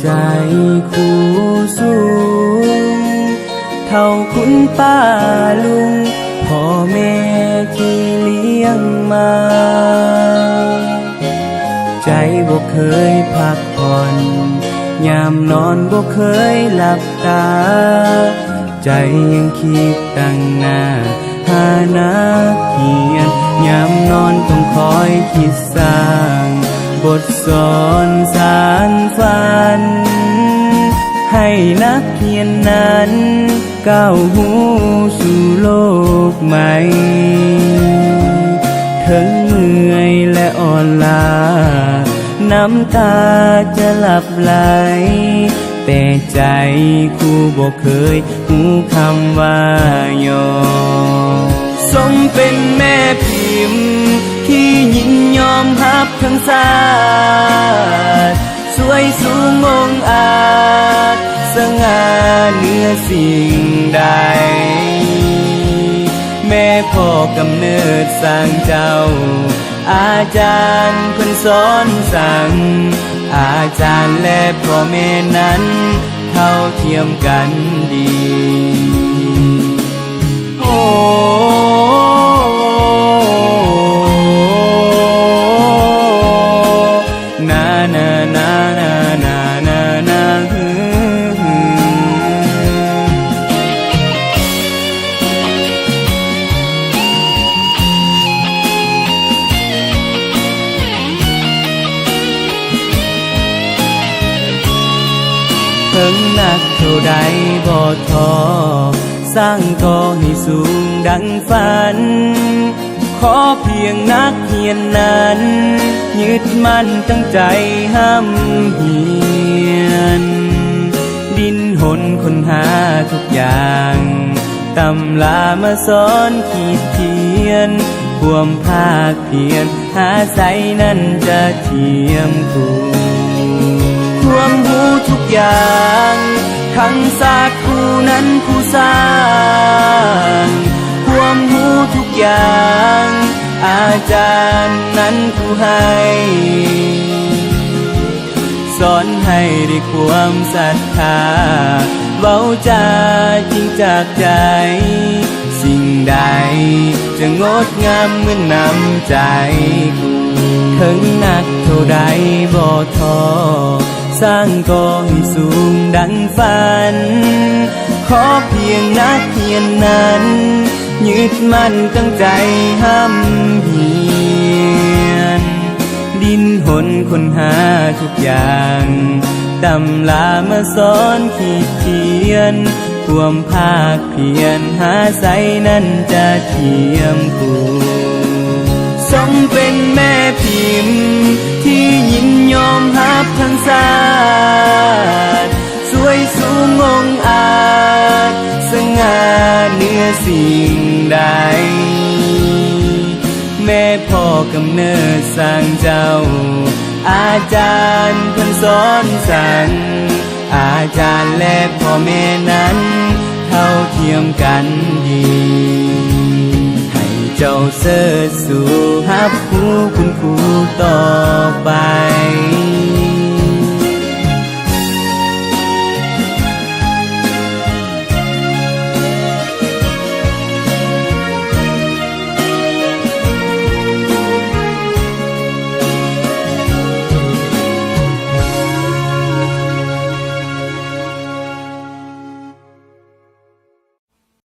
ใจคู่สูงเท่าคุณป้าลุงพ่อแม่ที่เลี้ยงมาใจบ่เคยพักผ่อนยามนอนบ่เคยหลับตาใจยังคิดตั้งหน้าหานักเขียนยามนอนต้องคอยคิดสร้างบทสอนสารฝันให้นักเขียนนั้นก้าวหูสู่โลกใหม่ถึงเหนื่อยและอ่อนล้าน้ำตาจะหลับไหลแต่ใจคู่บ่เคยหูคำว่ายอมสมเป็นแม่พิมพ์ที่ยินยอมรับทั้งศาสตร์สวยสูงองอาจสง่าเหนือสิ่งใดแม่พ่อกำเนิดสร้างเจ้าอาจารย์เพิ่นสอนสั่งอาจารย์และพ่อแม่นั้นเท่าเทียมกันดีโอ้นานานานานานานาถึงหนักเท่าใดบ่ท้อสร้างก่อให้สูงดังฝันขอเพียงนักเขียนนั้นยึดมั่นตั้งใจห้ำเหียนดินหนค้นหาทุกอย่างตำลามาสอนขีดเขียนความภาคเพียรหาใสนั้นจะเทียมคูความรู้ทุกอย่างทั้งศาสตร์ผู้นั้นผู้สร้างความรู้ทุกอย่างอาจารย์นั้นผู้ให้สอนให้ได้ความศรัทธาเว้าจาจริงจากใจสิ่งใดจะงดงามเหมือนน้ำใจถึงหนักเท่าใดบ่ท้อสร้างก่อให้สูงดังฝันขอเพียงนักเขียนนั้นยึดมั่นตั้งใจห้ำเหียนดินหนค้นหาทุกอย่างตำลามาสอนขีดเขียนความภาคเพียรหาใสนั้นจะเทียมคู่สมเป็นแม่พิมพ์ที่ยินยอมรับทั้งศาสตร์สวยสูงองอาจสง่าเหนือสิ่งใดแม่พ่อกำเนิดสร้างเจ้าอาจารย์เพิ่นสอนสั่งอาจารย์และพ่อแม่นั้นเท่าเทียมกันดีให้เจ้าเสิร์ชสู่รับผู้คุณครูต่อไป